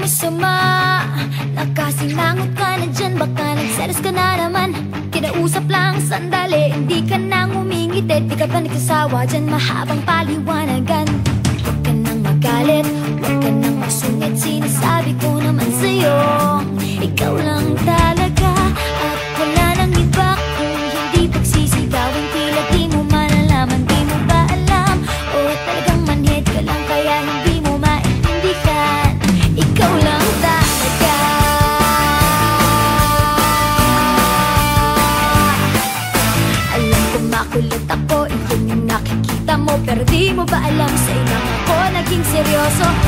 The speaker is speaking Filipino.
masama. Nakasimangot ka na dyan, baka nagselos ka na naman. Kinausap lang sandali, hindi ka nang umingiti. Di ka ba nagsasawa dyan, mahabang paliwanagan. Huwag ka nang magalit, huwag ka nang masungit. Sinasabi ko naman sa'yo, ikaw lang talaga. At wala nang iba kung hindi pagsisigawan. Tila di mo malalaman, di mo ba alam? O talagang manhid ka lang kaya hindi mo maintindihan. Ikaw lang talaga. Alam ko makulit ako, iyon yung nakikita mo. Pero di mo ba alam, sa ilang ako naging seryoso.